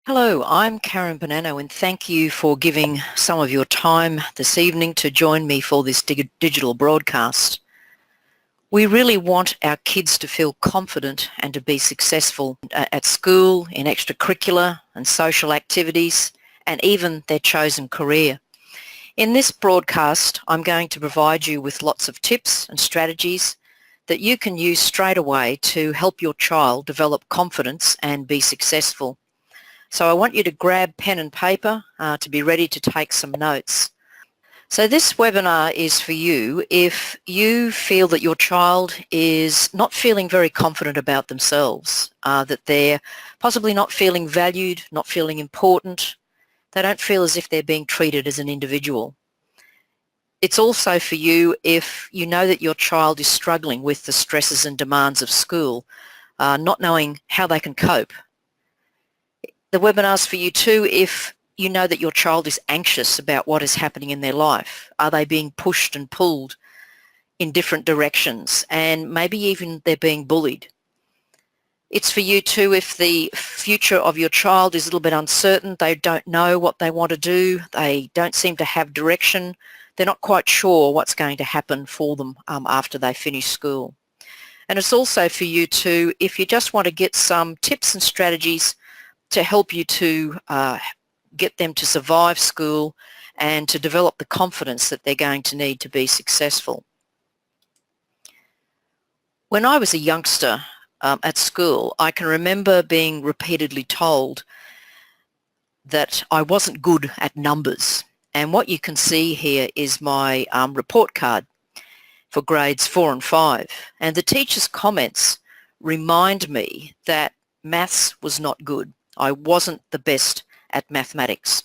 Hello, I'm Karen Bonanno and thank you for giving some of your time this evening to join me for this digital broadcast. We really want our kids to feel confident and to be successful at school, in extracurricular and social activities, and even their chosen career. In this broadcast, I'm going to provide you with lots of tips and strategies that you can use straight away to help your child develop confidence and be successful. So I want you to grab pen and paper to be ready to take some notes. So this webinar is for you if you feel that your child is not feeling very confident about themselves, that they're possibly not feeling valued, not feeling important. They don't feel as if they're being treated as an individual. It's also for you if you know that your child is struggling with the stresses and demands of school, not knowing how they can cope. The webinar's for you too if you know that your child is anxious about what is happening in their life. Are they being pushed and pulled in different directions, and maybe even they're being bullied? It's for you too if the future of your child is a little bit uncertain. They don't know what they want to do. They don't seem to have direction. They're not quite sure what's going to happen for them after they finish school. And it's also for you too if you just want to get some tips and strategies to help you to get them to survive school and to develop the confidence that they're going to need to be successful. When I was a youngster at school, I can remember being repeatedly told that I wasn't good at numbers. And what you can see here is my report card for grades 4 and 5. And the teacher's comments remind me that maths was not good. I wasn't the best at mathematics.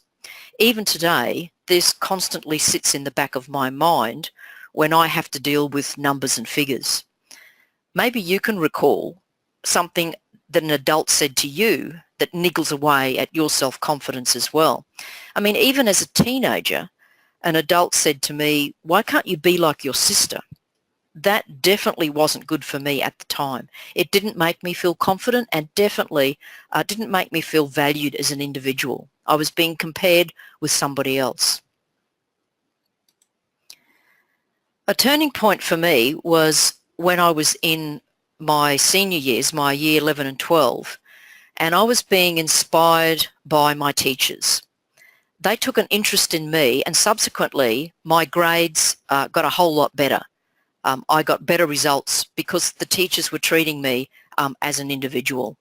Even today, this constantly sits in the back of my mind when I have to deal with numbers and figures. Maybe you can recall something that an adult said to you that niggles away at your self-confidence as well. I mean, even as a teenager, an adult said to me, "Why can't you be like your sister?" That definitely wasn't good for me at the time. It didn't make me feel confident and definitely didn't make me feel valued as an individual. I was being compared with somebody else. A turning point for me was when I was in my senior years, my year 11 and 12, and I was being inspired by my teachers. They took an interest in me, and subsequently my grades got a whole lot better. I got better results because the teachers were treating me as an individual.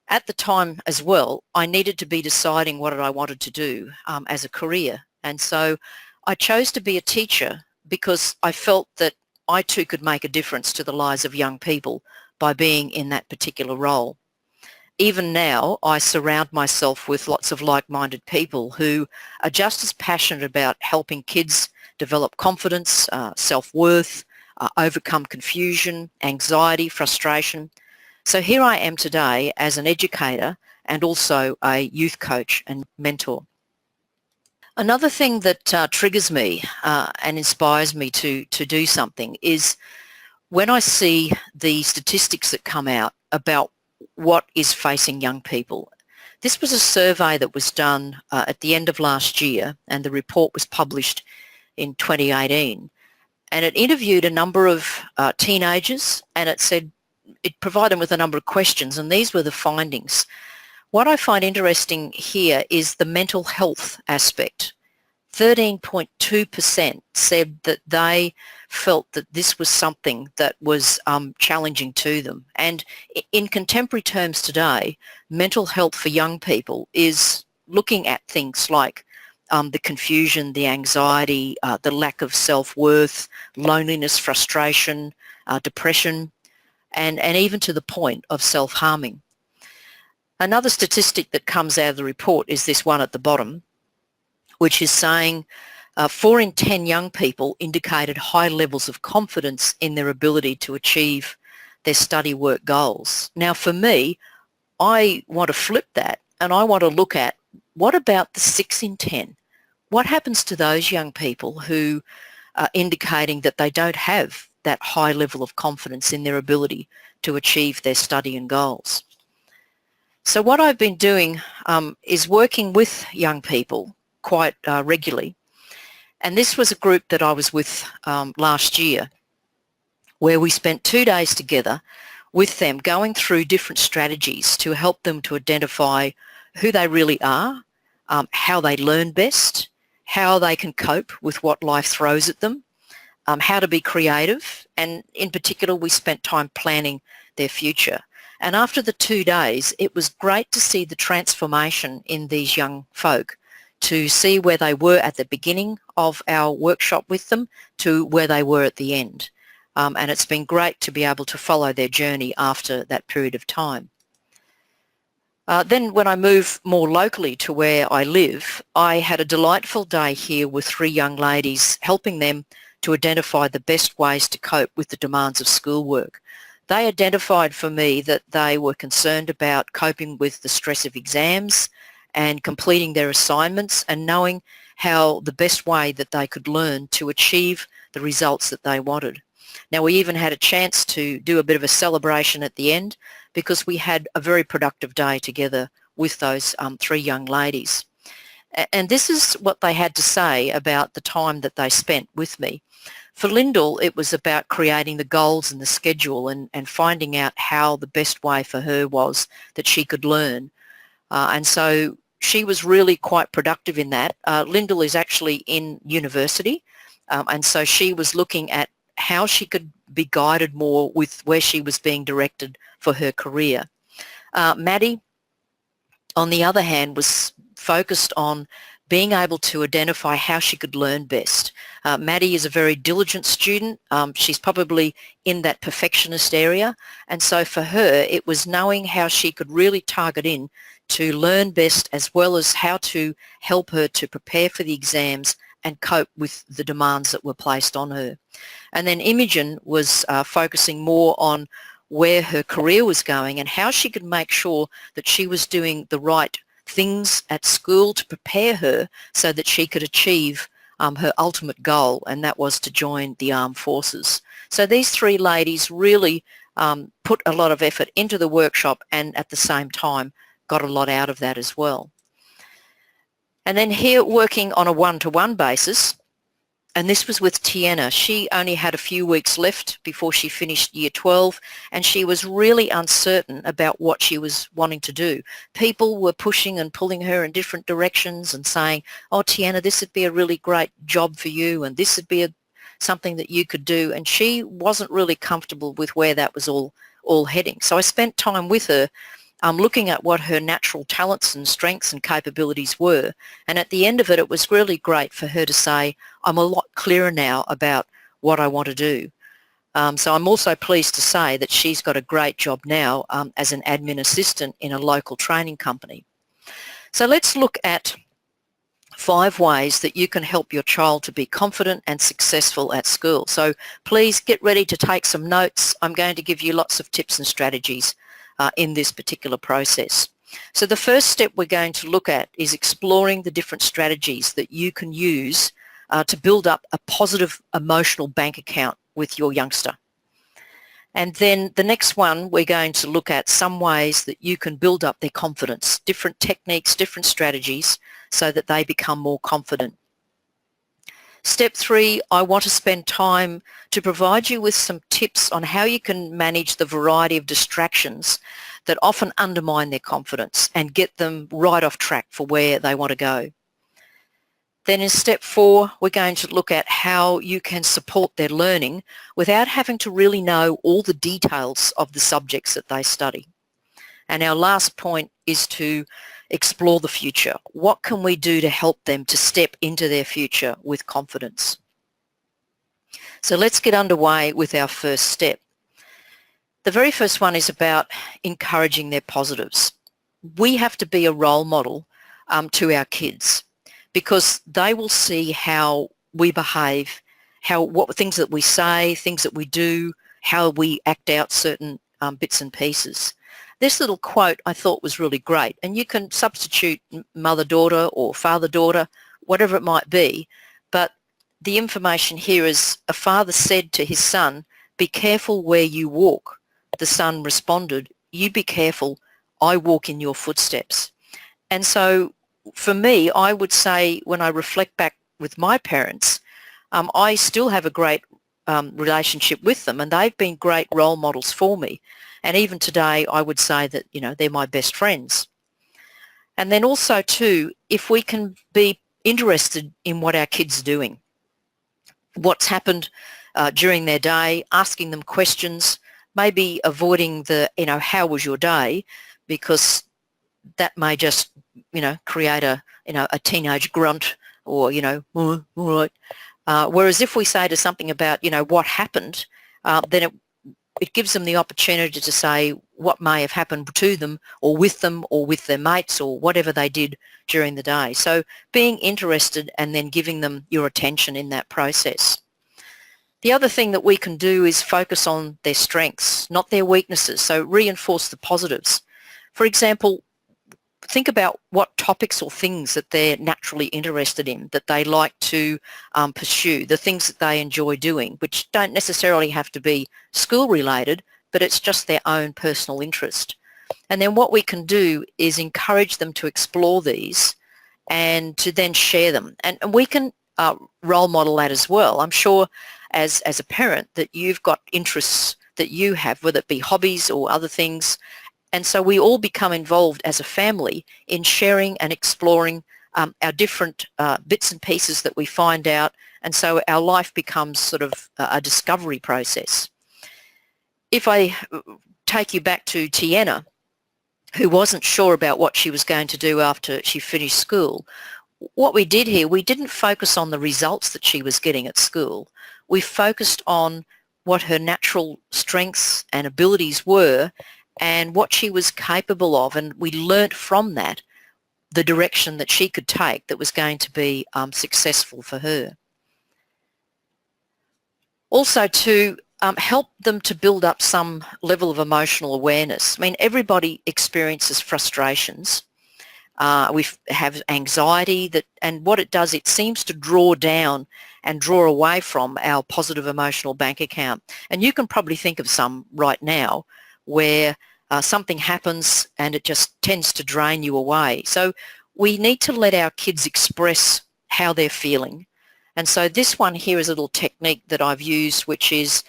At the time as well, I needed to be deciding what I wanted to do as a career. And so I chose to be a teacher because I felt that I too could make a difference to the lives of young people by being in that particular role. Even now, I surround myself with lots of like-minded people who are just as passionate about helping kids develop confidence, self-worth, overcome confusion, anxiety, frustration. So here I am today as an educator and also a youth coach and mentor. Another thing that triggers me and inspires me to do something is when I see the statistics that come out about what is facing young people. This was a survey that was done at the end of last year, and the report was published in 2018, and it interviewed a number of teenagers, and it provided them with a number of questions, and these were the findings. What I find interesting here is the mental health aspect. 13.2% said that they felt that this was something that was challenging to them. And in contemporary terms today, mental health for young people is looking at things like the confusion, the anxiety, the lack of self-worth, loneliness, frustration, depression, and even to the point of self-harming. Another statistic that comes out of the report is this one at the bottom, which is saying 4 in 10 young people indicated high levels of confidence in their ability to achieve their study work goals. Now for me, I want to flip that and I want to look at what about the 6 in 10? What happens to those young people who are indicating that they don't have that high level of confidence in their ability to achieve their study and goals? So what I've been doing is working with young people quite regularly. And this was a group that I was with last year, where we spent 2 days together with them going through different strategies to help them to identify who they really are, how they learn best, how they can cope with what life throws at them, how to be creative, and in particular we spent time planning their future. And after the 2 days, it was great to see the transformation in these young folk, to see where they were at the beginning of our workshop with them to where they were at the end. And it's been great to be able to follow their journey after that period of time. Then when I move more locally to where I live, I had a delightful day here with 3 young ladies, helping them to identify the best ways to cope with the demands of schoolwork. They identified for me that they were concerned about coping with the stress of exams and completing their assignments and knowing how the best way that they could learn to achieve the results that they wanted. Now, we even had a chance to do a bit of a celebration at the end because we had a very productive day together with those 3 young ladies. And this is what they had to say about the time that they spent with me. For Lyndall, it was about creating the goals and the schedule and finding out how the best way for her was that she could learn. And so she was really quite productive in that. Lyndall is actually in university, and so she was looking at how she could be guided more with where she was being directed for her career. Maddie, on the other hand, was focused on being able to identify how she could learn best. Maddie is a very diligent student. She's probably in that perfectionist area, and so for her it was knowing how she could really target in to learn best, as well as how to help her to prepare for the exams and cope with the demands that were placed on her. And then Imogen was focusing more on where her career was going and how she could make sure that she was doing the right things at school to prepare her so that she could achieve her ultimate goal, and that was to join the armed forces. So these 3 ladies really put a lot of effort into the workshop and at the same time got a lot out of that as well. And then here, working on a one-to-one basis, and this was with Tiana. She only had a few weeks left before she finished year 12, and she was really uncertain about what she was wanting to do. People were pushing and pulling her in different directions and saying, oh, Tiana, this would be a really great job for you, and this would be something that you could do. And she wasn't really comfortable with where that was all heading. So I spent time with her looking at what her natural talents and strengths and capabilities were. And at the end of it, it was really great for her to say, I'm a lot clearer now about what I want to do. So I'm also pleased to say that she's got a great job now as an admin assistant in a local training company. So let's look at 5 ways that you can help your child to be confident and successful at school. So please get ready to take some notes. I'm going to give you lots of tips and strategies in this particular process. So the first step we're going to look at is exploring the different strategies that you can use to build up a positive emotional bank account with your youngster. And then the next one, we're going to look at some ways that you can build up their confidence, different techniques, different strategies, so that they become more confident. Step 3, I want to spend time to provide you with some tips on how you can manage the variety of distractions that often undermine their confidence and get them right off track for where they want to go. Then in step 4, we're going to look at how you can support their learning without having to really know all the details of the subjects that they study. And our last point is to explore the future. What can we do to help them to step into their future with confidence? So let's get underway with our first step. The very first one is about encouraging their positives. We have to be a role model to our kids, because they will see how we behave, what things that we say, things that we do, how we act out certain bits and pieces. This little quote I thought was really great, and you can substitute mother-daughter or father-daughter, whatever it might be, but the information here is, a father said to his son, "Be careful where you walk." The son responded, "You be careful, I walk in your footsteps." And so for me, I would say when I reflect back with my parents, I still have a great relationship with them, and they've been great role models for me. And even today, I would say that, they're my best friends. And then also too, if we can be interested in what our kids are doing, what's happened during their day, asking them questions, maybe avoiding the, how was your day, because that may just, create a teenage grunt or, "Oh, all right." Whereas if we say to something about, what happened, then it gives them the opportunity to say what may have happened to them or with their mates or whatever they did during the day. So being interested and then giving them your attention in that process. The other thing that we can do is focus on their strengths, not their weaknesses. So reinforce the positives. For example, think about what topics or things that they're naturally interested in, that they like to pursue, the things that they enjoy doing, which don't necessarily have to be school related, but it's just their own personal interest. And then what we can do is encourage them to explore these and to then share them. And we can role model that as well. I'm sure as a parent that you've got interests that you have, whether it be hobbies or other things. And so we all become involved as a family in sharing and exploring our different bits and pieces that we find out. And so our life becomes sort of a discovery process. If I take you back to Tiana, who wasn't sure about what she was going to do after she finished school, what we did here, we didn't focus on the results that she was getting at school. We focused on what her natural strengths and abilities were and what she was capable of, and we learnt from that the direction that she could take that was going to be successful for her. Also to help them to build up some level of emotional awareness. I mean, everybody experiences frustrations. We have anxiety, and what it does, it seems to draw down and draw away from our positive emotional bank account. And you can probably think of some right now where something happens and it just tends to drain you away. So we need to let our kids express how they're feeling. And so this one here is a little technique that I've used, which is,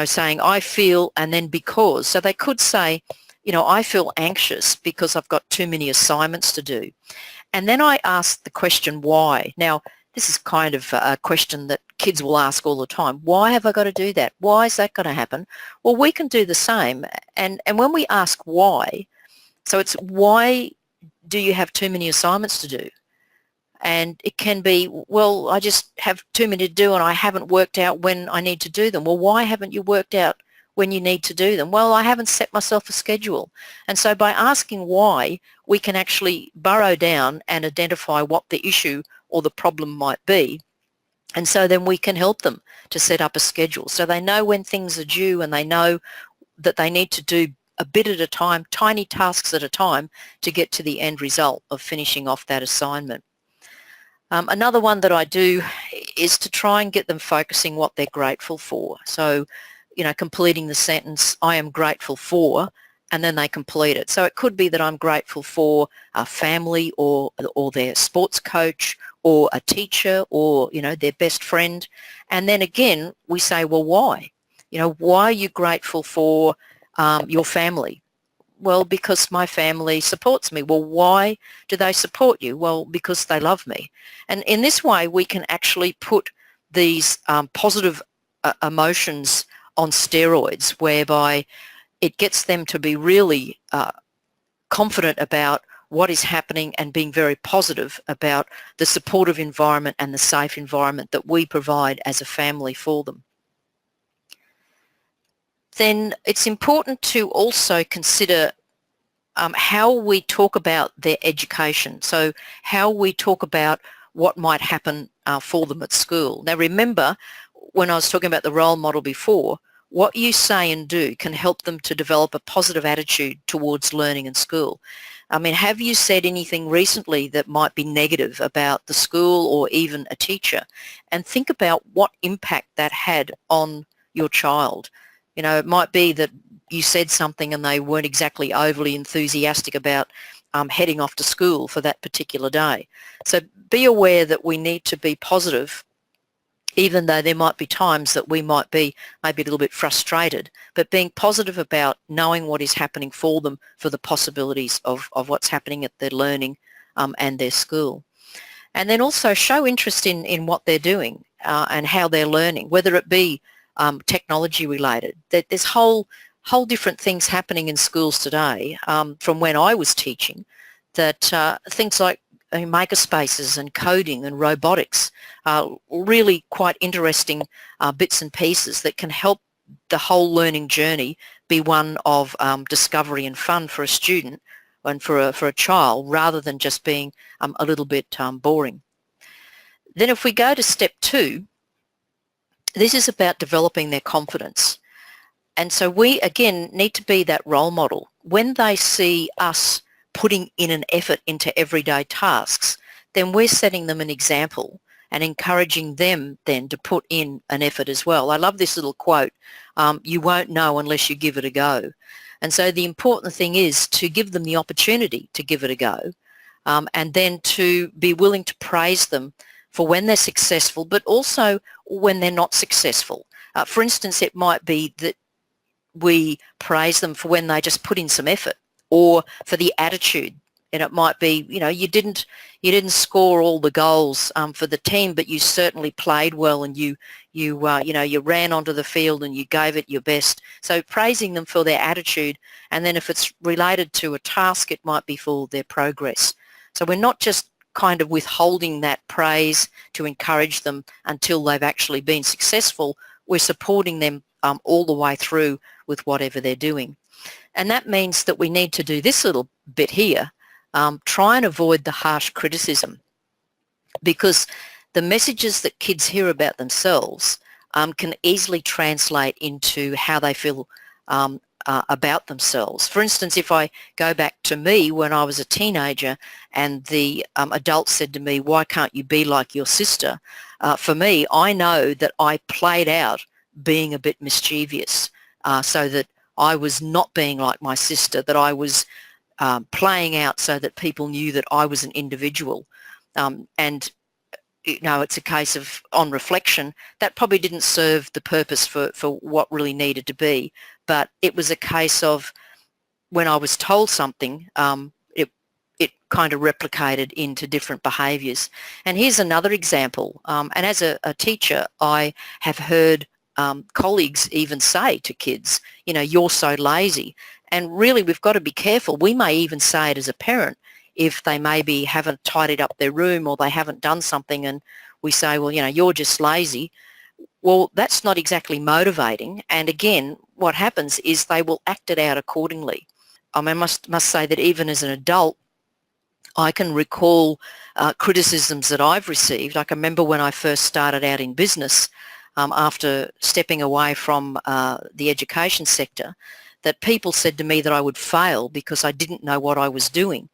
saying I feel and then because. So they could say, I feel anxious because I've got too many assignments to do. And then I ask the question why. Now, this is kind of a question that kids will ask all the time. Why have I got to do that? Why is that going to happen? Well, we can do the same. And when we ask why, so it's why do you have too many assignments to do? And it can be, well, I just have too many to do and I haven't worked out when I need to do them. Well, why haven't you worked out when you need to do them? Well, I haven't set myself a schedule. And so by asking why, we can actually burrow down and identify what the issue or the problem might be. And so then we can help them to set up a schedule so they know when things are due and they know that they need to do a bit at a time, tiny tasks at a time to get to the end result of finishing off that assignment. Another one that I do is to try and get them focusing what they're grateful for. So, completing the sentence, I am grateful for, and then they complete it. So it could be that I'm grateful for a family or their sports coach or a teacher or, their best friend. And then again, we say, well, why? Why are you grateful for your family? Well, because my family supports me. Well, why do they support you? Well, because they love me. And in this way, we can actually put these positive emotions on steroids, whereby it gets them to be really confident about what is happening and being very positive about the supportive environment and the safe environment that we provide as a family for them. Then it's important to also consider how we talk about their education. So how we talk about what might happen for them at school. Now remember, when I was talking about the role model before, what you say and do can help them to develop a positive attitude towards learning in school. I mean, have you said anything recently that might be negative about the school or even a teacher? And think about what impact that had on your child. It might be that you said something and they weren't exactly overly enthusiastic about, heading off to school for that particular day. So be aware that we need to be positive, even though there might be times that we might be maybe a little bit frustrated, but being positive about knowing what is happening for them, for the possibilities of what's happening at their learning and their school. And then also show interest in what they're doing and how they're learning, whether it be technology related. There's whole different things happening in schools today from when I was teaching, that things like maker spaces and coding and robotics are really quite interesting bits and pieces that can help the whole learning journey be one of discovery and fun for a student and for a child, rather than just being a little bit boring. Then if we go to step 2, this is about developing their confidence. And so we, again, need to be that role model. When they see us putting in an effort into everyday tasks, then we're setting them an example and encouraging them then to put in an effort as well. I love this little quote, you won't know unless you give it a go. And so the important thing is to give them the opportunity to give it a go, and then to be willing to praise them for when they're successful, but also when they're not successful. For instance, it might be that we praise them for when they just put in some effort, or for the attitude. And it might be, you didn't score all the goals for the team, but you certainly played well, and you ran onto the field and you gave it your best. So praising them for their attitude, and then if it's related to a task, it might be for their progress. So we're not just kind of withholding that praise to encourage them until they've actually been successful. We're supporting them all the way through with whatever they're doing. And that means that we need to do this little bit here, try and avoid the harsh criticism, because the messages that kids hear about themselves can easily translate into how they feel about themselves. For instance, if I go back to me when I was a teenager and the adult said to me, why can't you be like your sister? For me, I know that I played out being a bit mischievous, so that I was not being like my sister, that I was playing out so that people knew that I was an individual. And it's a case of, on reflection, that probably didn't serve the purpose for what really needed to be. But it was a case of, when I was told something, it kind of replicated into different behaviours. And here's another example. And as a teacher, I have heard colleagues even say to kids, you're so lazy. And really, we've got to be careful. We may even say it as a parent if they maybe haven't tidied up their room, or they haven't done something, and we say, well, you're just lazy. Well, that's not exactly motivating. And again, what happens is they will act it out accordingly. I must say that even as an adult, I can recall criticisms that I've received. I can remember when I first started out in business, after stepping away from the education sector, that people said to me that I would fail because I didn't know what I was doing.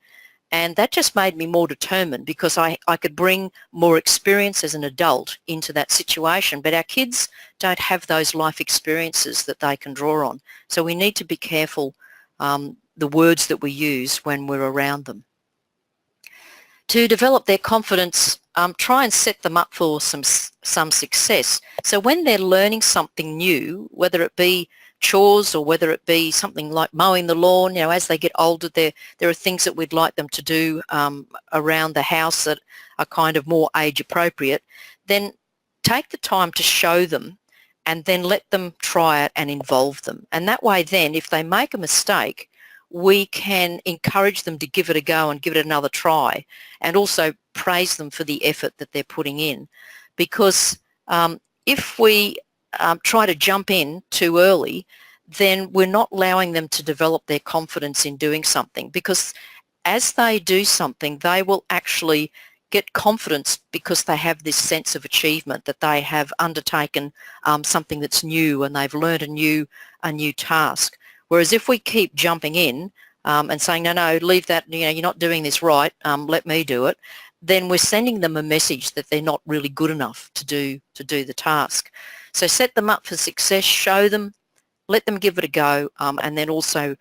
And that just made me more determined, because I could bring more experience as an adult into that situation. But our kids don't have those life experiences that they can draw on. So we need to be careful the words that we use when we're around them. To develop their confidence, try and set them up for some success. So when they're learning something new, whether it be chores or whether it be something like mowing the lawn, as they get older, there are things that we'd like them to do around the house that are kind of more age appropriate, then take the time to show them and then let them try it and involve them. And that way then, if they make a mistake, we can encourage them to give it a go and give it another try, and also praise them for the effort that they're putting in. Because if we try to jump in too early, then we're not allowing them to develop their confidence in doing something, because as they do something, they will actually get confidence because they have this sense of achievement, that they have undertaken something that's new and they've learned a new task. Whereas if we keep jumping in and saying, no, leave that, you're not doing this right, let me do it, then we're sending them a message that they're not really good enough to do the task. So set them up for success, show them, let them give it a go, and then also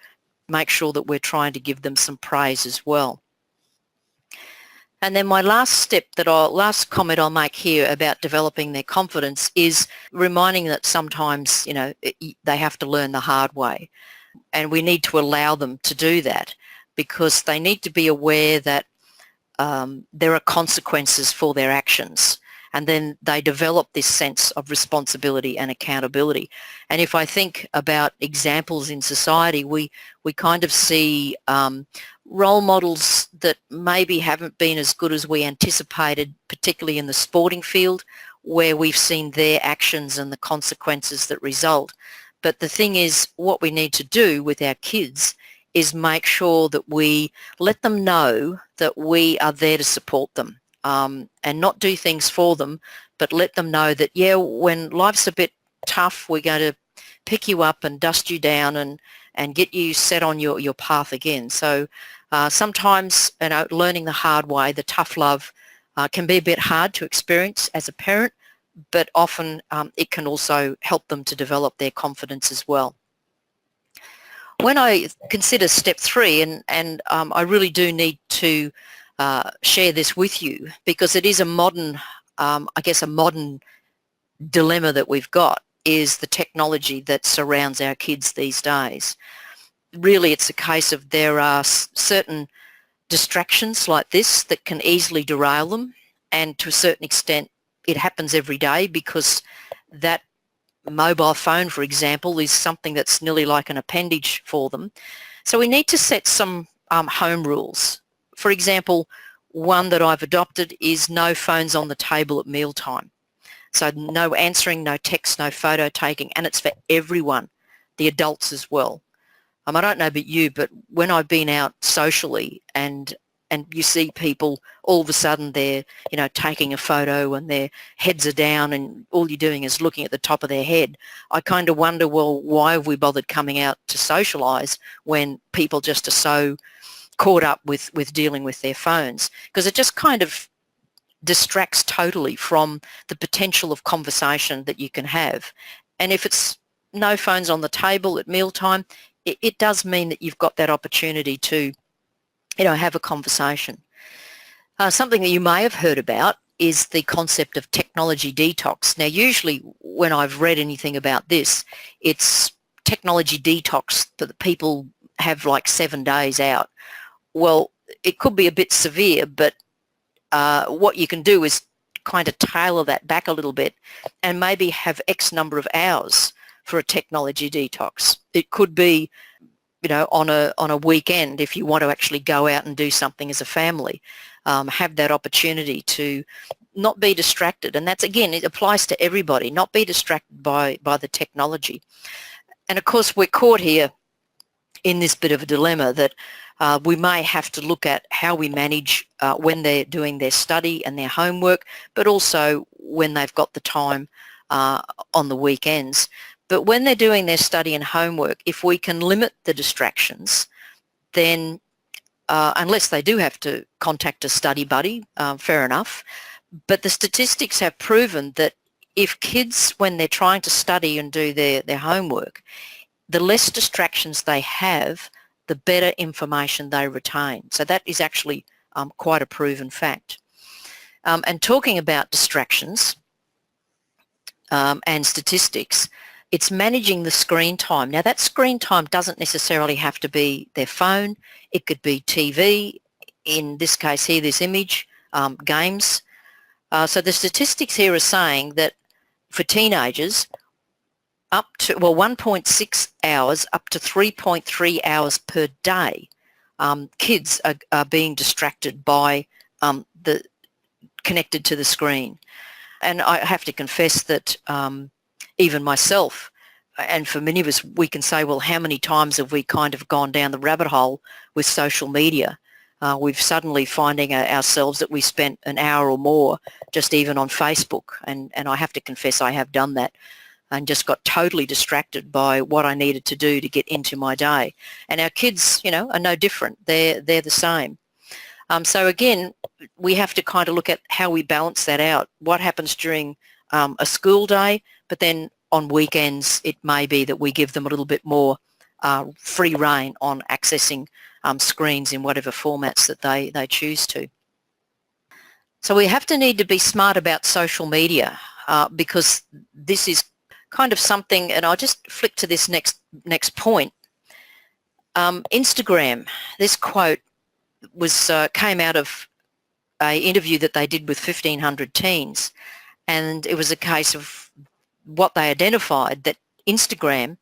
make sure that we're trying to give them some praise as well. And then my last comment I'll make here about developing their confidence is reminding that sometimes, they have to learn the hard way. And we need to allow them to do that, because they need to be aware that there are consequences for their actions. And then they develop this sense of responsibility and accountability. And if I think about examples in society, we kind of see role models that maybe haven't been as good as we anticipated, particularly in the sporting field, where we've seen their actions and the consequences that result. But the thing is, what we need to do with our kids is make sure that we let them know that we are there to support them, and not do things for them, but let them know that, yeah, when life's a bit tough, we're going to pick you up and dust you down and get you set on your path again. So sometimes, learning the hard way, the tough love, can be a bit hard to experience as a parent, but often it can also help them to develop their confidence as well. When I consider step 3, and I really do need to share this with you, because it is a modern, a modern dilemma that we've got, is the technology that surrounds our kids these days. Really, it's a case of there are certain distractions like this that can easily derail them, and to a certain extent it happens every day, because that mobile phone, for example, is something that's nearly like an appendage for them. So we need to set some home rules. For example, one that I've adopted is no phones on the table at mealtime. So no answering, no text, no photo taking, and it's for everyone, the adults as well. I don't know about you, but when I've been out socially and you see people, all of a sudden they're, taking a photo and their heads are down and all you're doing is looking at the top of their head, I kind of wonder, well, why have we bothered coming out to socialise when people just are so caught up with dealing with their phones? Because it just kind of distracts totally from the potential of conversation that you can have. And if it's no phones on the table at mealtime, it does mean that you've got that opportunity to, have a conversation. Something that you may have heard about is the concept of technology detox. Now, usually when I've read anything about this, it's technology detox that people have like 7 days out. Well, it could be a bit severe, but what you can do is kind of tailor that back a little bit and maybe have X number of hours for a technology detox. It could be, on a weekend, if you want to actually go out and do something as a family, have that opportunity to not be distracted. And that's, again, it applies to everybody, not be distracted by the technology. And of course, we're caught here in this bit of a dilemma that we may have to look at how we manage when they're doing their study and their homework, but also when they've got the time on the weekends. But when they're doing their study and homework, if we can limit the distractions, then unless they do have to contact a study buddy, fair enough. But the statistics have proven that if kids, when they're trying to study and do their homework, the less distractions they have, the better information they retain. So that is actually quite a proven fact. And talking about distractions and statistics, it's managing the screen time. Now, that screen time doesn't necessarily have to be their phone. It could be TV, in this case here, this image, games. So the statistics here are saying that for teenagers, up to 1.6 hours up to 3.3 hours per day, kids are being distracted by connected to the screen. And I have to confess that even myself, and for many of us, we can say, well, how many times have we kind of gone down the rabbit hole with social media? We've suddenly finding ourselves that we spent an hour or more just even on Facebook, and I have to confess I have done that and just got totally distracted by what I needed to do to get into my day. And our kids, are no different. They're the same. So again, we have to kind of look at how we balance that out. What happens during a school day, but then on weekends it may be that we give them a little bit more free rein on accessing screens in whatever formats that they choose to. So we have to need to be smart about social media because this is kind of something, and I'll just flick to this next point. Instagram, this quote was came out of an interview that they did with 1,500 teens, and it was a case of what they identified, that Instagram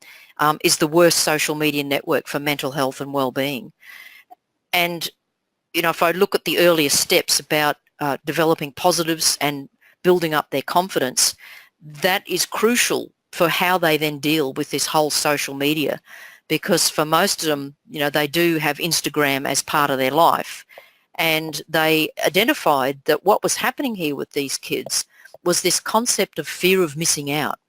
is the worst social media network for mental health and well-being. And, you know, if I look at the earlier steps about developing positives and building up their confidence, that is crucial for how they then deal with this whole social media, because for most of them, you know, they do have Instagram as part of their life. And they identified that what was happening here with these kids was this concept of fear of missing out.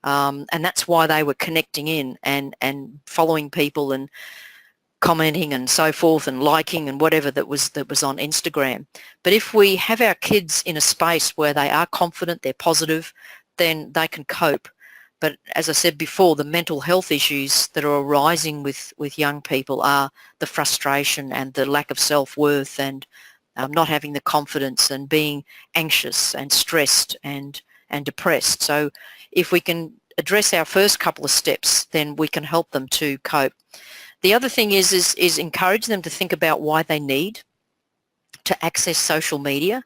And that's why they were connecting in and following people and commenting and so forth and liking and whatever that was on Instagram. But if we have our kids in a space where they are confident, they're positive, then they can cope. But as I said before, the mental health issues that are arising with young people are the frustration and the lack of self-worth and not having the confidence and being anxious and stressed and depressed. So if we can address our first couple of steps, then we can help them to cope. The other thing is encourage them to think about why they need to access social media.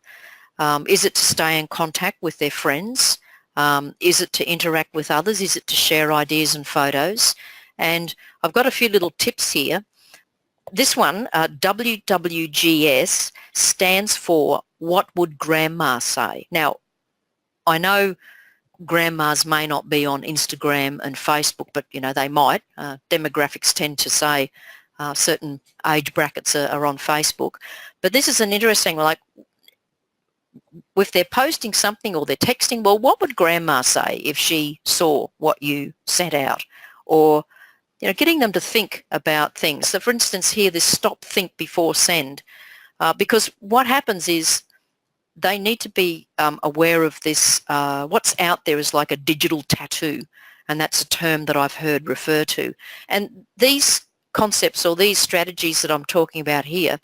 Is it to stay in contact with their friends? Is it to interact with others? Is it to share ideas and photos? And I've got a few little tips here. This one, WWGS, stands for What Would Grandma Say? Now, I know grandmas may not be on Instagram and Facebook, but, you know, they might. Demographics tend to say certain age brackets are on Facebook. But this is an interesting, like, if they're posting something or they're texting, well, what would grandma say if she saw what you sent out? Or, you know, getting them to think about things. So, for instance, here, this stop, think before send, because what happens is they need to be aware of this. What's out there is like a digital tattoo, and that's a term that I've heard refer to. And these concepts or these strategies that I'm talking about here,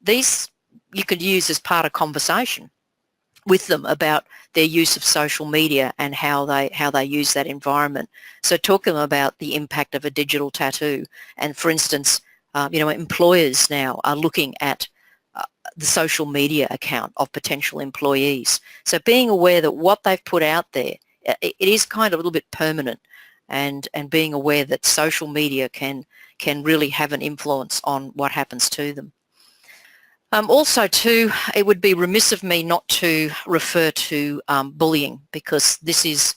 these you could use as part of conversation with them about their use of social media and how they use that environment. So talk to them about the impact of a digital tattoo. And for instance, you know, employers now are looking at the social media account of potential employees. So being aware that what they've put out there, it is kind of a little bit permanent, and being aware that social media can really have an influence on what happens to them. Also too, it would be remiss of me not to refer to bullying, because this is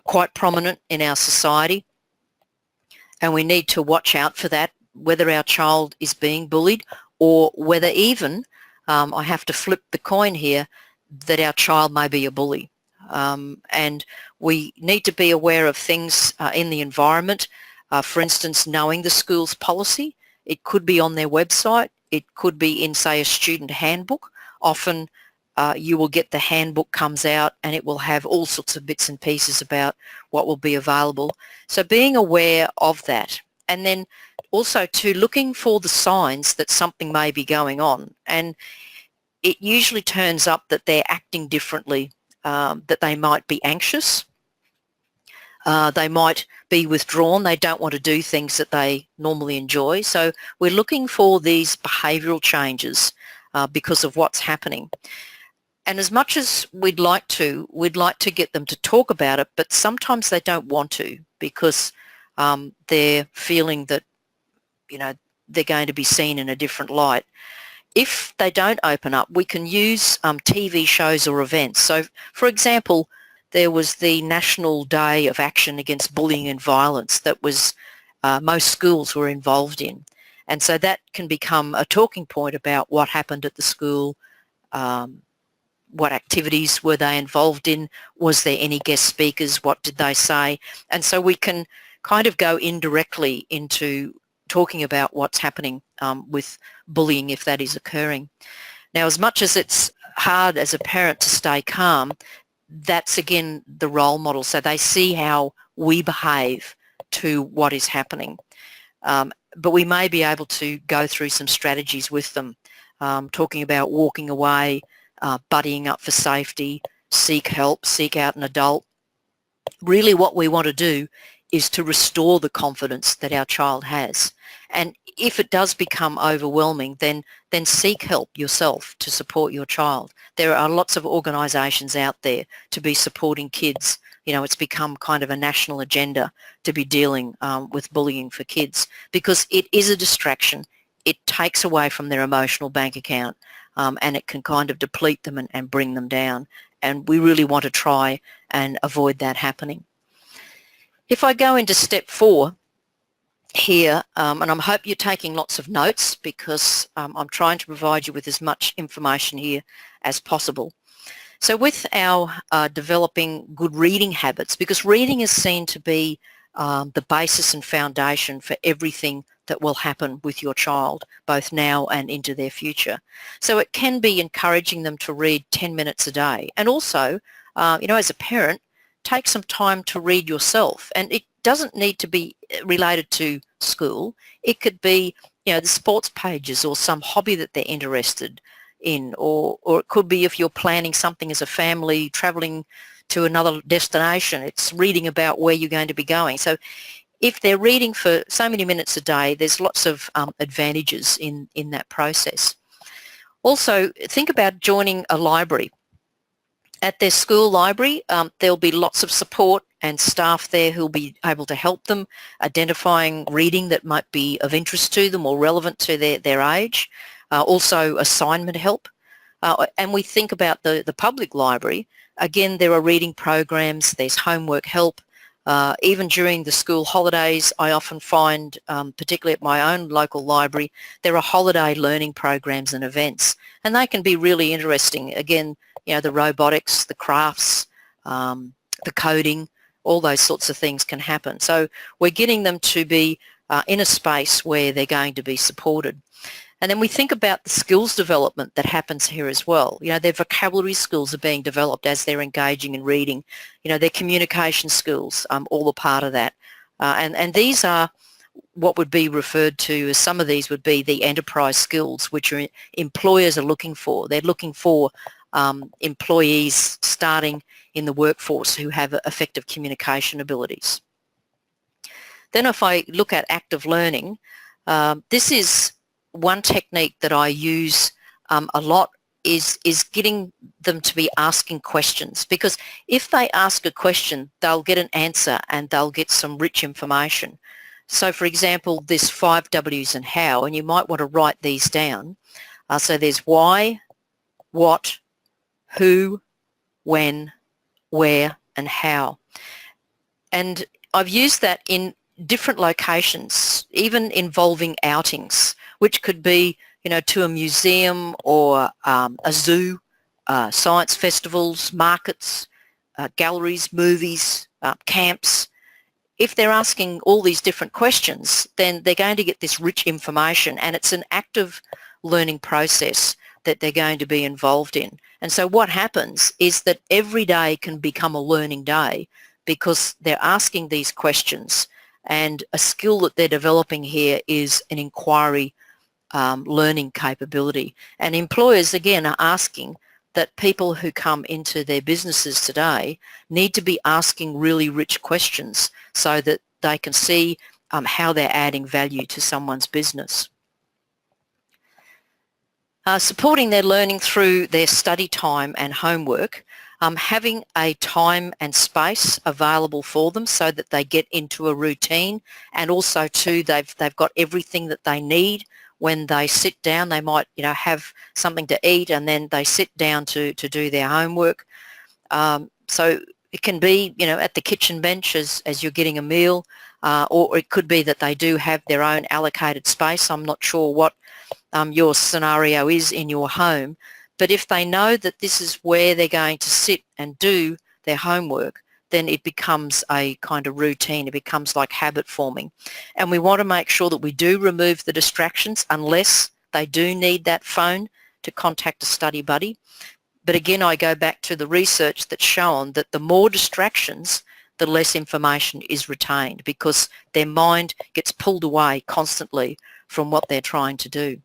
quite prominent in our society, and we need to watch out for that, whether our child is being bullied or whether even, I have to flip the coin here, that our child may be a bully. And we need to be aware of things in the environment. For instance, knowing the school's policy. It could be on their website. It could be in, say, a student handbook. Often you will get the handbook comes out and it will have all sorts of bits and pieces about what will be available. So being aware of that. And then also too, looking for the signs that something may be going on. And it usually turns up that they're acting differently, that they might be anxious. They might be withdrawn. They don't want to do things that they normally enjoy. So we're looking for these behavioural changes because of what's happening. And as much as we'd like to get them to talk about it, but sometimes they don't want to, because they're feeling that, you know, they're going to be seen in a different light. If they don't open up, we can use TV shows or events. So, for example, there was the National Day of Action Against Bullying and Violence that was most schools were involved in. And so that can become a talking point about what happened at the school, what activities were they involved in, was there any guest speakers, what did they say? And so we can kind of go indirectly into talking about what's happening with bullying if that is occurring. Now, as much as it's hard as a parent to stay calm, that's again the role model. So they see how we behave to what is happening. but we may be able to go through some strategies with them, talking about walking away, buddying up for safety, seek help, seek out an adult. Really what we want to do is to restore the confidence that our child has. And if it does become overwhelming, then seek help yourself to support your child. There are lots of organisations out there to be supporting kids. You know, it's become kind of a national agenda to be dealing with bullying for kids, because it is a distraction. It takes away from their emotional bank account, and it can kind of deplete them and bring them down. And we really want to try and avoid that happening. If I go into step 4 here, and I hope you're taking lots of notes, because I'm trying to provide you with as much information here as possible. So with our developing good reading habits, because reading is seen to be the basis and foundation for everything that will happen with your child, both now and into their future. So it can be encouraging them to read 10 minutes a day. And also, as a parent, take some time to read yourself. And it doesn't need to be related to school. It could be, the sports pages or some hobby that they're interested in, or it could be if you're planning something as a family, travelling to another destination, it's reading about where you're going to be going. So if they're reading for so many minutes a day, there's lots of advantages in that process. Also, think about joining a library. At their school library, there'll be lots of support and staff there who'll be able to help them identifying reading that might be of interest to them or relevant to their age. Also assignment help. And we think about the public library. Again, there are reading programs, there's homework help. Even during the school holidays, I often find, particularly at my own local library, there are holiday learning programs and events, and they can be really interesting. Again, the robotics, the crafts, the coding, all those sorts of things can happen. So we're getting them to be in a space where they're going to be supported. And then we think about the skills development that happens here as well. Their vocabulary skills are being developed as they're engaging in reading. Their communication skills, all a part of that. And these are what would be referred to as, some of these would be the enterprise skills, which employers are looking for. They're looking for employees starting in the workforce who have effective communication abilities. Then if I look at active learning, this is one technique that I use a lot, is getting them to be asking questions, because if they ask a question, they'll get an answer and they'll get some rich information. So for example, this 5 W's and how, and you might want to write these down. So there's why, what, who, when, where, and how. And I've used that in different locations, even involving outings, which could be, to a museum or a zoo, science festivals, markets, galleries, movies, camps. If they're asking all these different questions, then they're going to get this rich information, and it's an active learning process that they're going to be involved in. And so what happens is that every day can become a learning day, because they're asking these questions, and a skill that they're developing here is an inquiry learning capability. And employers, again, are asking that people who come into their businesses today need to be asking really rich questions so that they can see how they're adding value to someone's business. Supporting their learning through their study time and homework, having a time and space available for them so that they get into a routine, and also too they've got everything that they need when they sit down. They might have something to eat, and then they sit down to do their homework. So it can be at the kitchen bench as you're getting a meal, or it could be that they do have their own allocated space. I'm not sure what your scenario is in your home, but if they know that this is where they're going to sit and do their homework, then it becomes a kind of routine. It becomes like habit forming. And we want to make sure that we do remove the distractions unless they do need that phone to contact a study buddy. But again, I go back to the research that's shown that the more distractions, the less information is retained, because their mind gets pulled away constantly from what they're trying to do.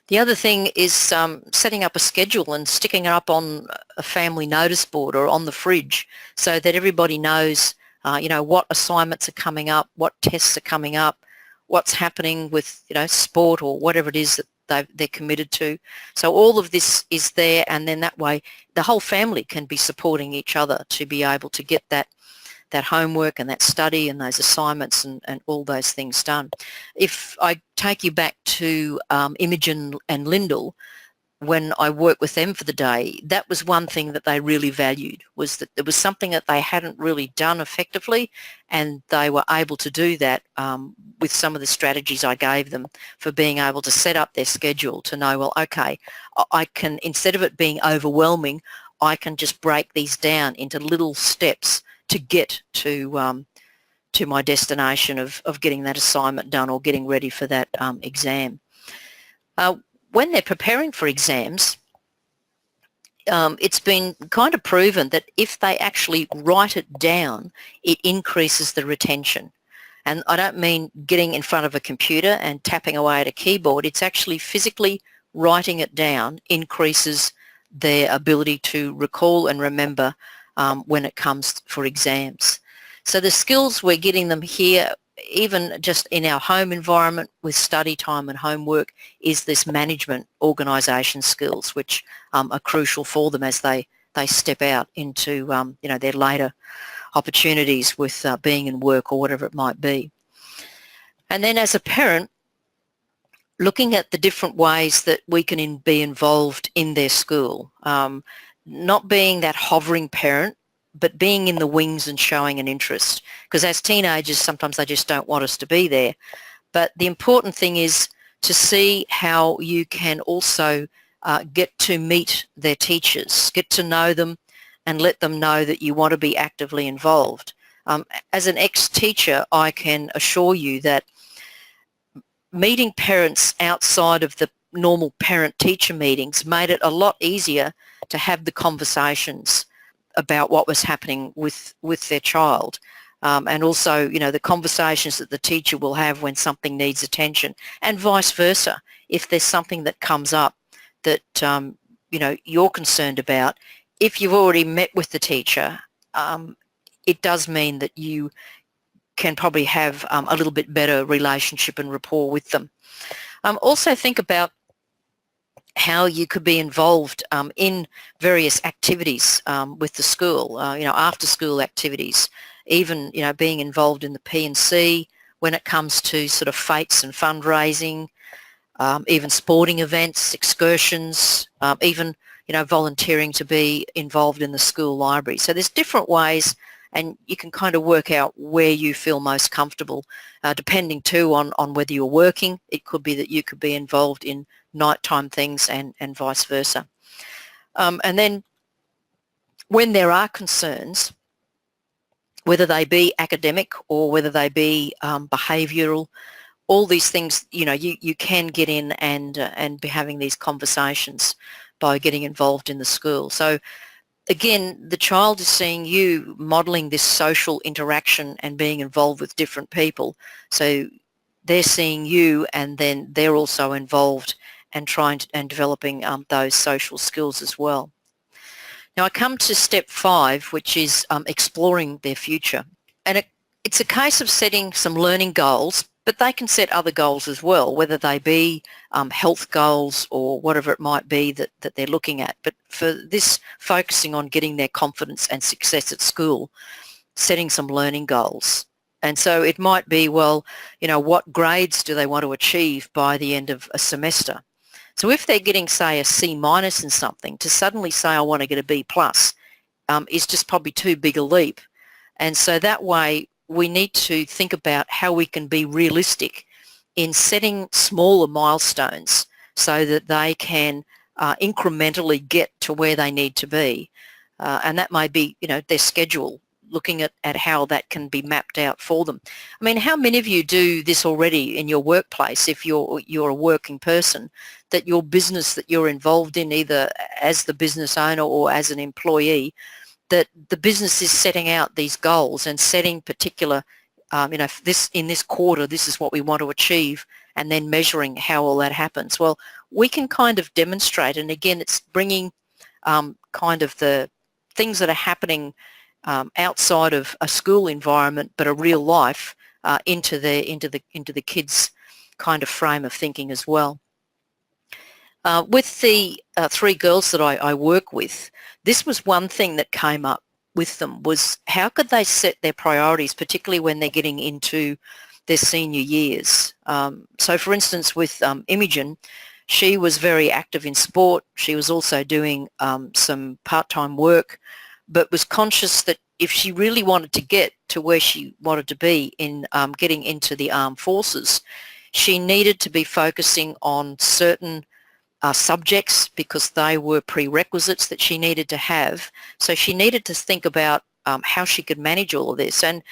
The other thing is setting up a schedule and sticking it up on a family notice board or on the fridge, so that everybody knows, what assignments are coming up, what tests are coming up, what's happening with, sport or whatever it is that they're committed to. So all of this is there, and then that way the whole family can be supporting each other to be able to get that homework and that study and those assignments and all those things done. If I take you back to Imogen and Lyndall, when I worked with them for the day, that was one thing that they really valued, was that there was something that they hadn't really done effectively, and they were able to do that with some of the strategies I gave them for being able to set up their schedule to know, well, okay, I can, instead of it being overwhelming, I can just break these down into little steps to get to my destination of getting that assignment done or getting ready for that exam. When they're preparing for exams, it's been kind of proven that if they actually write it down, it increases the retention. And I don't mean getting in front of a computer and tapping away at a keyboard. It's actually physically writing it down increases their ability to recall and remember when it comes for exams. So the skills we're getting them here, even just in our home environment with study time and homework, is this management organisation skills, which are crucial for them as they step out into their later opportunities with being in work or whatever it might be. And then as a parent, looking at the different ways that we can be involved in their school, not being that hovering parent, but being in the wings and showing an interest, because as teenagers sometimes they just don't want us to be there. But the important thing is to see how you can also get to meet their teachers, get to know them and let them know that you want to be actively involved. As an ex-teacher, I can assure you that meeting parents outside of the normal parent-teacher meetings made it a lot easier to have the conversations about what was happening with their child, and also the conversations that the teacher will have when something needs attention, and vice versa. If there's something that comes up that you're concerned about, if you've already met with the teacher, it does mean that you can probably have a little bit better relationship and rapport with them. Also think about how you could be involved in various activities with the school, after school activities, even, being involved in the P&C when it comes to sort of fetes and fundraising, even sporting events, excursions, even, volunteering to be involved in the school library. So there's different ways, and you can kind of work out where you feel most comfortable, depending too on whether you're working. It could be that you could be involved in nighttime things and vice versa. And then when there are concerns, whether they be academic or whether they be behavioural, all these things, you can get in and be having these conversations by getting involved in the school. So again, the child is seeing you modelling this social interaction and being involved with different people. So they're seeing you, and then they're also involved and developing those social skills as well. Now I come to step 5, which is exploring their future. And it's a case of setting some learning goals, but they can set other goals as well, whether they be health goals or whatever it might be that they're looking at. But for this, focusing on getting their confidence and success at school, setting some learning goals. And so it might be, well, what grades do they want to achieve by the end of a semester? So if they're getting, say, a C- in something, to suddenly say I want to get a B+ is just probably too big a leap. And so that way we need to think about how we can be realistic in setting smaller milestones so that they can incrementally get to where they need to be. And that may be, their schedule, looking at how that can be mapped out for them. I mean, how many of you do this already in your workplace, if you're a working person, that your business that you're involved in, either as the business owner or as an employee, that the business is setting out these goals and setting particular, in this quarter, this is what we want to achieve, and then measuring how all that happens. Well, we can kind of demonstrate, and again, it's bringing kind of the things that are happening outside of a school environment, but a real life into the kids' kind of frame of thinking as well. With the 3 girls that I work with, this was one thing that came up with them, was how could they set their priorities, particularly when they're getting into their senior years. So for instance, with Imogen, she was very active in sport. She was also doing some part-time work, but was conscious that if she really wanted to get to where she wanted to be in getting into the armed forces, she needed to be focusing on certain subjects because they were prerequisites that she needed to have. So she needed to think about how she could manage all of this. And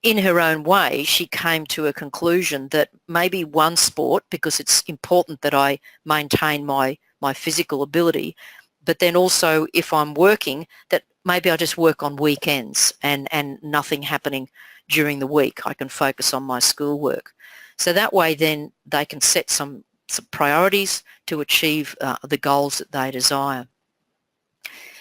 in her own way, she came to a conclusion that maybe one sport, because it's important that I maintain my physical ability, but then also if I'm working, that maybe I just work on weekends and nothing happening during the week. I can focus on my schoolwork. So that way then they can set some priorities to achieve the goals that they desire.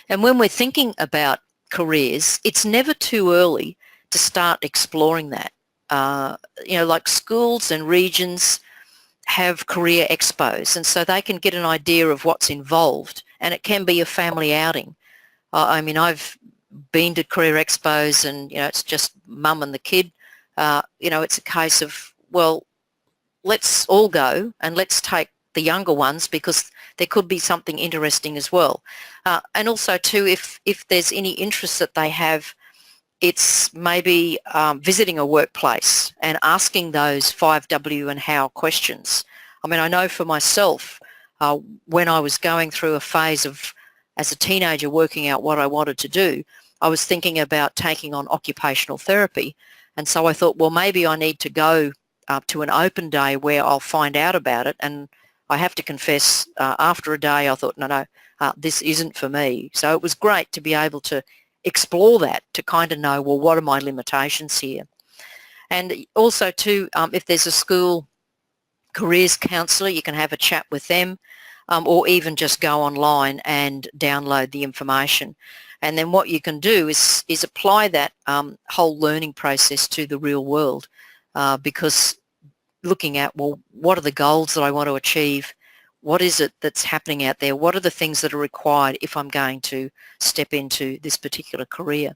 And when we're thinking about careers, it's never too early to start exploring that. Like schools and regions have career expos, and so they can get an idea of what's involved, and it can be a family outing. I've been to career expos and, it's just mum and the kid. It's a case of, well, let's all go and let's take the younger ones because there could be something interesting as well. And also too, if there's any interest that they have, it's maybe visiting a workplace and asking those 5W and how questions. I know for myself, when I was going through a phase of, as a teenager, working out what I wanted to do, I was thinking about taking on occupational therapy. And so I thought, well, maybe I need to go to an open day where I'll find out about it. And I have to confess, after a day, I thought, no, this isn't for me. So it was great to be able to explore that, to kind of know, well, what are my limitations here? And also too, if there's a school careers counsellor, you can have a chat with them, or even just go online and download the information. And then what you can do is apply that whole learning process to the real world, because looking at, well, what are the goals that I want to achieve? What is it that's happening out there? What are the things that are required if I'm going to step into this particular career?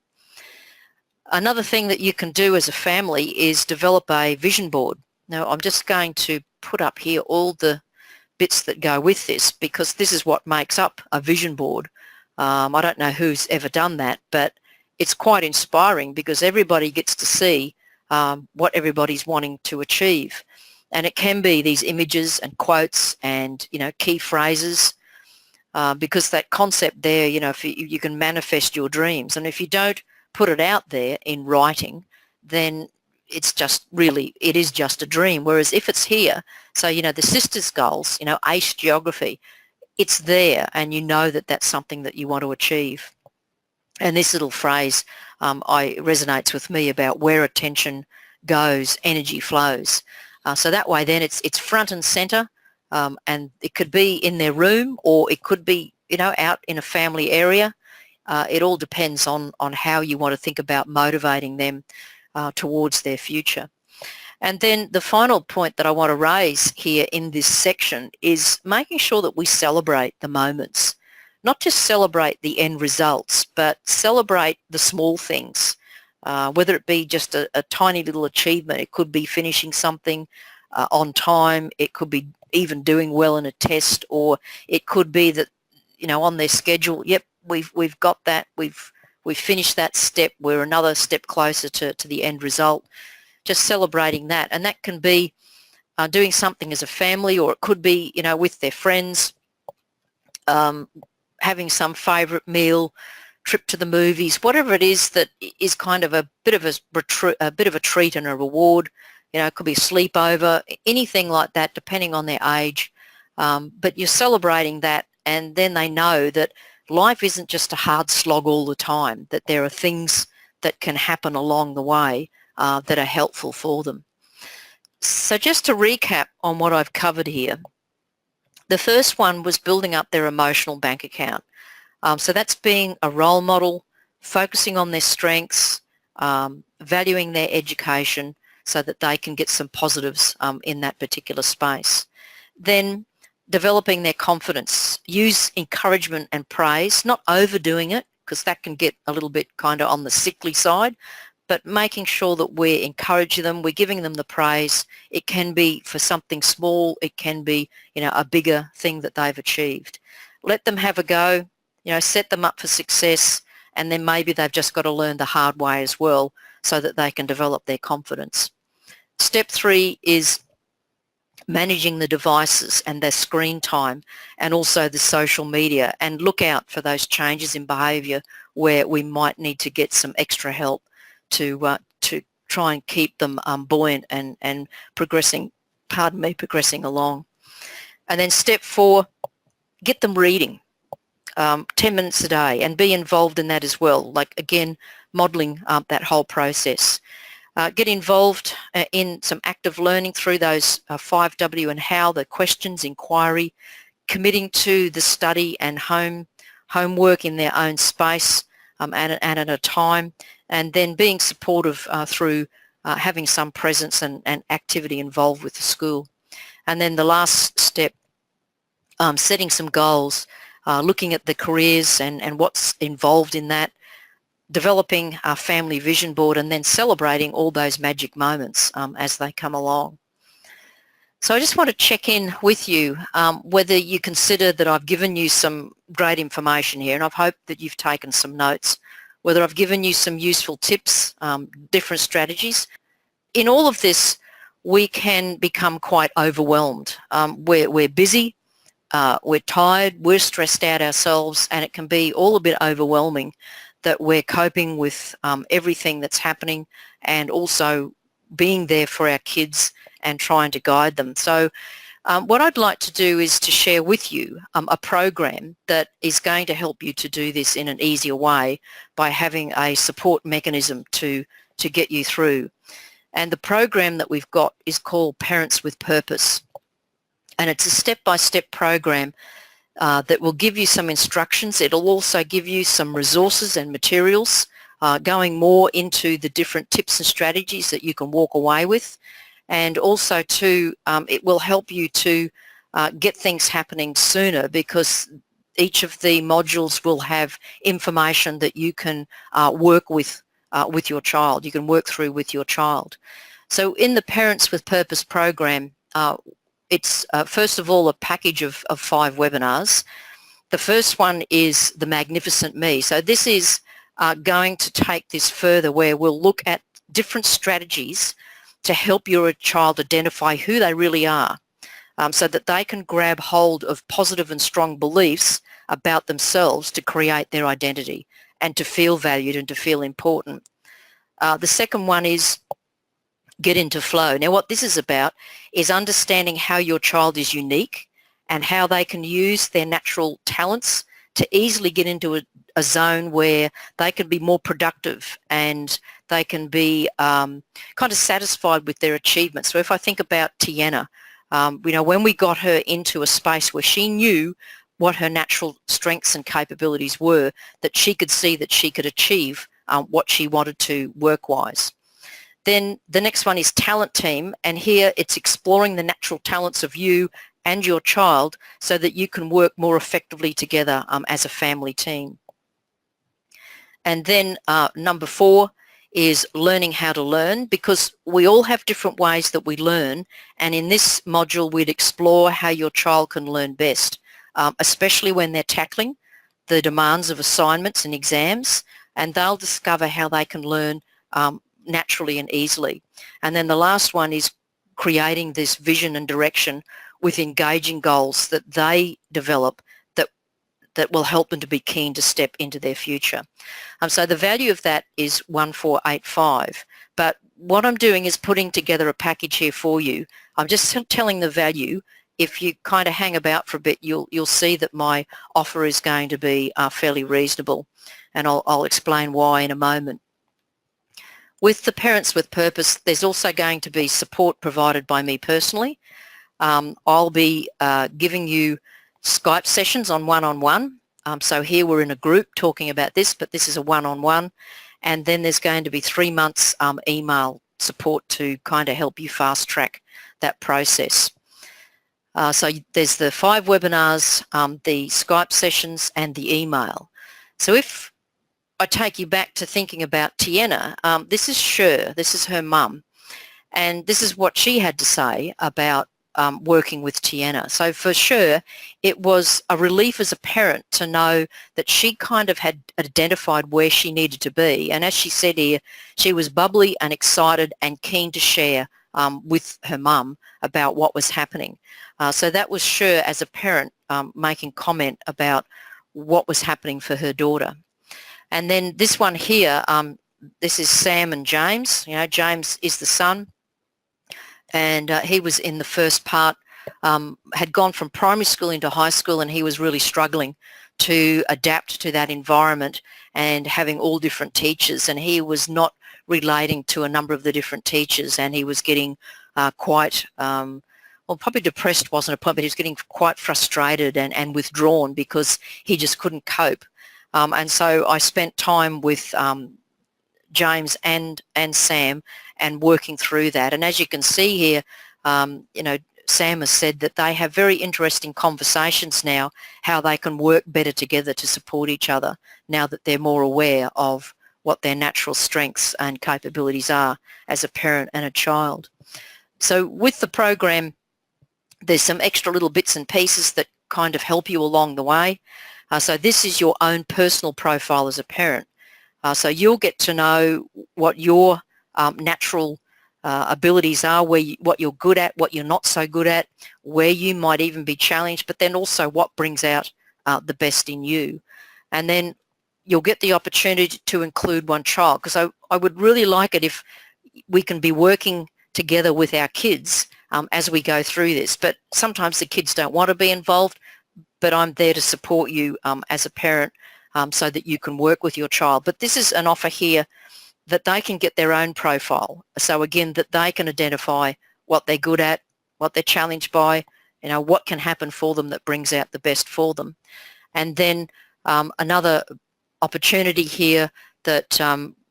Another thing that you can do as a family is develop a vision board. Now, I'm just going to put up here all the bits that go with this, because this is what makes up a vision board. I don't know who's ever done that, but it's quite inspiring because everybody gets to see what everybody's wanting to achieve. And it can be these images and quotes and, key phrases, because that concept there, if you can manifest your dreams. And if you don't put it out there in writing, then it's just really, it is just a dream. Whereas if it's here, so, the sisters' goals, ACE geography, it's there and you know that that's something that you want to achieve. And this little phrase resonates with me about where attention goes, energy flows. So that way then it's front and centre, and it could be in their room or it could be, out in a family area. It all depends on how you want to think about motivating them towards their future. And then the final point that I want to raise here in this section is making sure that we celebrate the moments. Not just celebrate the end results, but celebrate the small things, whether it be just a tiny little achievement. It could be finishing something on time. It could be even doing well in a test, or it could be that, on their schedule, yep, we've got that. We've finished that step. We're another step closer to the end result. Just celebrating that. And that can be doing something as a family, or it could be, with their friends, having some favourite meal, trip to the movies, whatever it is that is kind of a bit of a treat and a reward. It could be a sleepover, anything like that, depending on their age. But you're celebrating that, and then they know that life isn't just a hard slog all the time, that there are things that can happen along the way that are helpful for them. So just to recap on what I've covered here, the first one was building up their emotional bank account. So that's being a role model, focusing on their strengths, valuing their education so that they can get some positives in that particular space. Then developing their confidence. Use encouragement and praise, not overdoing it, because that can get a little bit kind of on the sickly side, but making sure that we're encouraging them, we're giving them the praise. It can be for something small, it can be, a bigger thing that they've achieved. Let them have a go, set them up for success, and then maybe they've just got to learn the hard way as well so that they can develop their confidence. Step 3 is managing the devices and their screen time and also the social media, and look out for those changes in behaviour where we might need to get some extra help to try and keep them buoyant and progressing along. And then step 4, get them reading 10 minutes a day and be involved in that as well, like again modelling that whole process. Get involved in some active learning through those 5W and how, the questions, inquiry, committing to the study and homework in their own space and at a time, and then being supportive through having some presence and activity involved with the school. And then the last step, setting some goals, looking at the careers and what's involved in that, developing a family vision board, and then celebrating all those magic moments as they come along. So I just want to check in with you whether you consider that I've given you some great information here, and I've hoped that you've taken some notes, whether I've given you some useful tips, different strategies. In all of this, we can become quite overwhelmed. We're busy, we're tired, we're stressed out ourselves, and it can be all a bit overwhelming that we're coping with everything that's happening and also being there for our kids and trying to guide them. So what I'd like to do is to share with you a program that is going to help you to do this in an easier way by having a support mechanism to get you through. And the program that we've got is called Parents with Purpose. And it's a step-by-step program that will give you some instructions. It'll also give you some resources and materials going more into the different tips and strategies that you can walk away with. And also too, it will help you to get things happening sooner, because each of the modules will have information that you can work with your child. You can work through with your child. So in the Parents with Purpose program, it's first of all a package of 5 webinars. The first one is The Magnificent Me. So this is going to take this further, where we'll look at different strategies to help your child identify who they really are, so that they can grab hold of positive and strong beliefs about themselves to create their identity and to feel valued and to feel important. The second one is Get into Flow. Now what this is about is understanding how your child is unique and how they can use their natural talents to easily get into a zone where they can be more productive and they can be kind of satisfied with their achievements. So if I think about Tiana, when we got her into a space where she knew what her natural strengths and capabilities were, that she could see that she could achieve what she wanted to work-wise. Then the next one is Talent Team, and here it's exploring the natural talents of you and your child so that you can work more effectively together as a family team. And then number 4 is Learning How to Learn, because we all have different ways that we learn, and in this module we'd explore how your child can learn best, especially when they're tackling the demands of assignments and exams, and they'll discover how they can learn naturally and easily. And then the last one is creating this vision and direction with engaging goals that they develop that will help them to be keen to step into their future. So the value of that is 1485. But what I'm doing is putting together a package here for you. I'm just telling the value. if you kind of hang about for a bit, you'll see that my offer is going to be fairly reasonable, and I'll explain why in a moment. With the Parents with Purpose, there's also going to be support provided by me personally. I'll be giving you Skype sessions on one-on-one. So here we're in a group talking about this, but this is a one-on-one. And then there's going to be 3 months email support to kind of help you fast track that process. So there's the 5 webinars, the Skype sessions, and the email. So if I take you back to thinking about Tiana, this is Sher, this is her mum, and this is what she had to say about working with Tiana. So for Sher, it was a relief as a parent to know that she kind of had identified where she needed to be, and as she said here, she was bubbly and excited and keen to share with her mum about what was happening. So that was Sher as a parent making comment about what was happening for her daughter. And then this one here, this is Sam and James. You know, James is the son, and he was in the first part, had gone from primary school into high school, and he was really struggling to adapt to that environment and having all different teachers, and he was not relating to a number of the different teachers, and he was getting quite, well, probably depressed wasn't a point, but he was getting quite frustrated and withdrawn because he just couldn't cope. And so I spent time with James and Sam and working through that. And as you can see here, you know, Sam has said that they have very interesting conversations now, how they can work better together to support each other now that they're more aware of what their natural strengths and capabilities are as a parent and a child. So with the program, there's some extra little bits and pieces that kind of help you along the way. So this is your own personal profile as a parent. So you'll get to know what your natural abilities are, what you're good at, what you're not so good at, where you might even be challenged, but then also what brings out the best in you. And then you'll get the opportunity to include one child, because I would really like it if we can be working together with our kids as we go through this. But sometimes the kids don't want to be involved, but I'm there to support you as a parent so that you can work with your child. But this is an offer here that they can get their own profile. So again, that they can identify what they're good at, what they're challenged by, you know, what can happen for them that brings out the best for them. And then another opportunity here that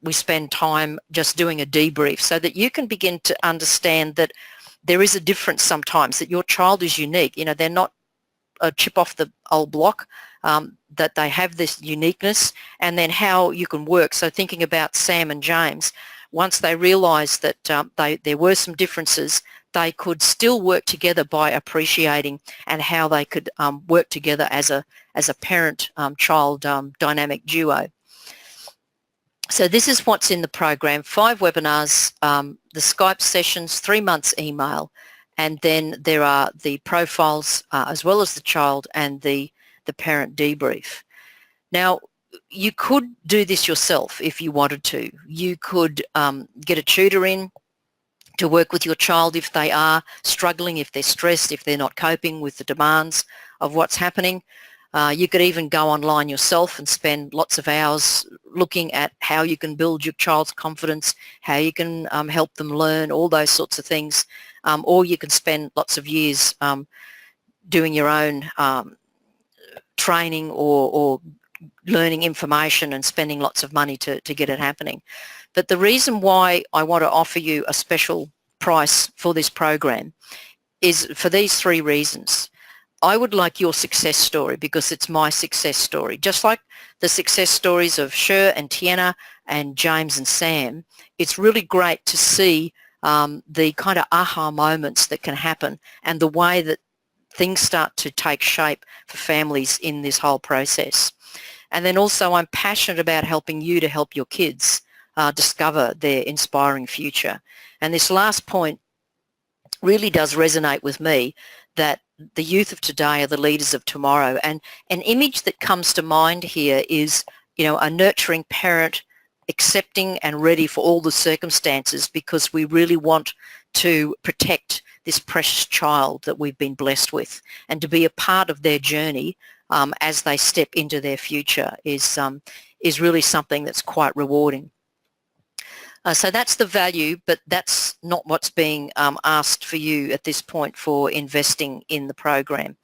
we spend time just doing a debrief so that you can begin to understand that there is a difference sometimes, that your child is unique. You know, they're not a chip off the old block, that they have this uniqueness, and then how you can work. So thinking about Sam and James, once they realised that there were some differences, they could still work together by appreciating and how they could work together as a parent-child dynamic duo. So this is what's in the program: 5 webinars, the Skype sessions, 3 months email, and then there are the profiles as well as the child and the parent debrief. Now, you could do this yourself if you wanted to. You could get a tutor in to work with your child if they are struggling, if they're stressed, if they're not coping with the demands of what's happening. You could even go online yourself and spend lots of hours looking at how you can build your child's confidence, how you can help them learn, all those sorts of things. Or you can spend lots of years doing your own training or learning information and spending lots of money to get it happening. But the reason why I want to offer you a special price for this program is for these 3 reasons. I would like your success story because it's my success story. Just like the success stories of Sher and Tiana and James and Sam, it's really great to see the kind of aha moments that can happen and the way that things start to take shape for families in this whole process. And then also I'm passionate about helping you to help your kids discover their inspiring future. And this last point really does resonate with me, that the youth of today are the leaders of tomorrow. And an image that comes to mind here is, you know, a nurturing parent accepting and ready for all the circumstances, because we really want to protect this precious child that we've been blessed with, and to be a part of their journey as they step into their future is really something that's quite rewarding. So that's the value, but that's not what's being asked for you at this point for investing in the program.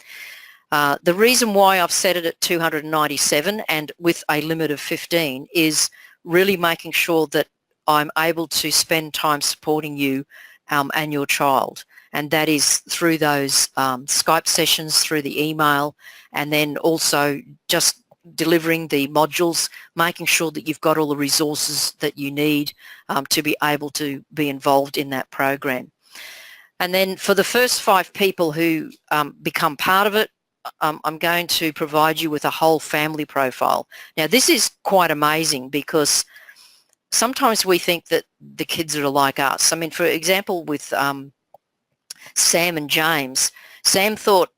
The reason why I've set it at $297 and with a limit of 15 is really making sure that I'm able to spend time supporting you and your child, and that is through those Skype sessions, through the email, and then also just delivering the modules, making sure that you've got all the resources that you need to be able to be involved in that program. And then for the first 5 people who become part of it, I'm going to provide you with a whole family profile. Now this is quite amazing because sometimes we think that the kids are like us. I mean, for example, with Sam and James, Sam thought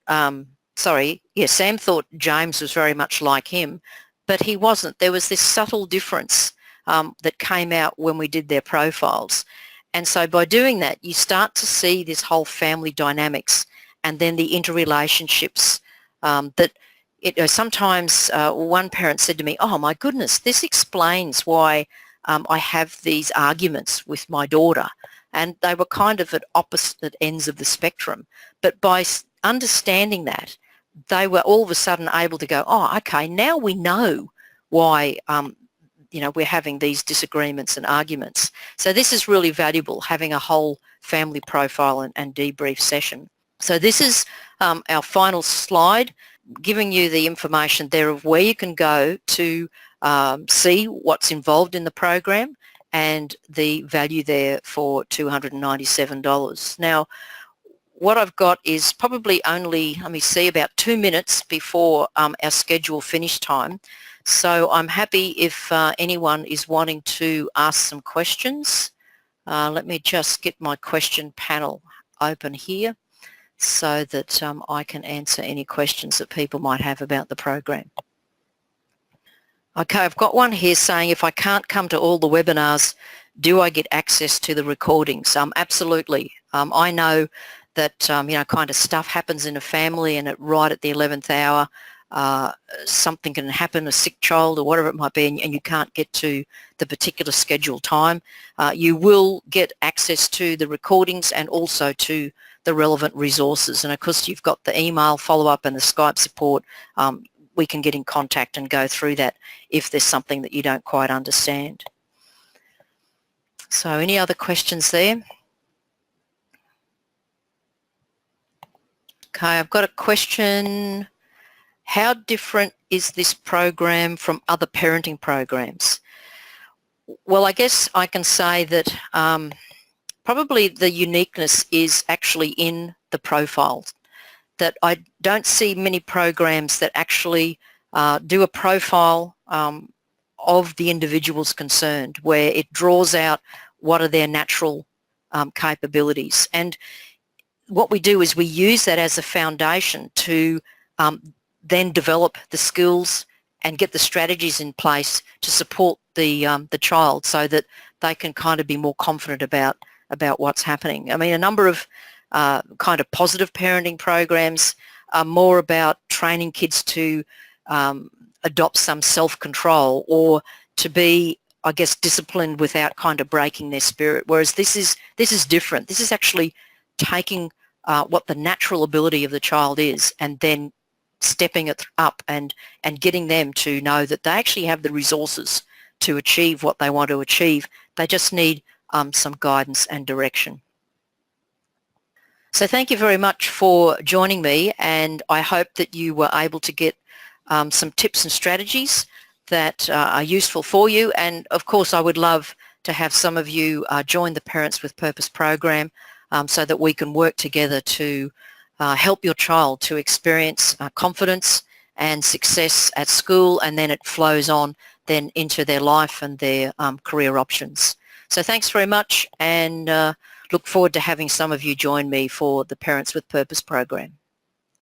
James was very much like him, but he wasn't. There was this subtle difference that came out when we did their profiles. And so by doing that, you start to see this whole family dynamics and then the interrelationships that sometimes one parent said to me, oh my goodness, this explains why I have these arguments with my daughter. And they were kind of at opposite ends of the spectrum. But by understanding that, they were all of a sudden able to go, oh, okay, now we know why we're having these disagreements and arguments. So this is really valuable, having a whole family profile and debrief session. So this is our final slide, giving you the information there of where you can go to see what's involved in the program and the value there for $297. Now, what I've got is probably only, let me see, about 2 minutes before our scheduled finish time. So I'm happy if anyone is wanting to ask some questions. Let me just get my question panel open here so that I can answer any questions that people might have about the program. Okay, I've got one here saying, if I can't come to all the webinars, do I get access to the recordings? Absolutely. I know that kind of stuff happens in a family, and right at the 11th hour, something can happen, a sick child or whatever it might be, and you can't get to the particular scheduled time. You will get access to the recordings and also to the relevant resources. And of course, you've got the email follow-up and the Skype support. We can get in contact and go through that if there's something that you don't quite understand. So any other questions there? Okay, I've got a question. How different is this program from other parenting programs? Well, I guess I can say that probably the uniqueness is actually in the profiles, that I don't see many programs that actually do a profile of the individuals concerned, where it draws out what are their natural capabilities. And what we do is we use that as a foundation to then develop the skills and get the strategies in place to support the child so that they can kind of be more confident about what's happening. I mean, a number of kind of positive parenting programs are more about training kids to adopt some self-control or to be, I guess, disciplined without kind of breaking their spirit, whereas this is different. This is actually taking what the natural ability of the child is and then stepping it up and getting them to know that they actually have the resources to achieve what they want to achieve. They just need some guidance and direction. So thank you very much for joining me, and I hope that you were able to get some tips and strategies that are useful for you. And of course, I would love to have some of you join the Parents with Purpose program so that we can work together to help your child to experience confidence and success at school, and then it flows on then into their life and their career options. So thanks very much, and look forward to having some of you join me for the Parents with Purpose program.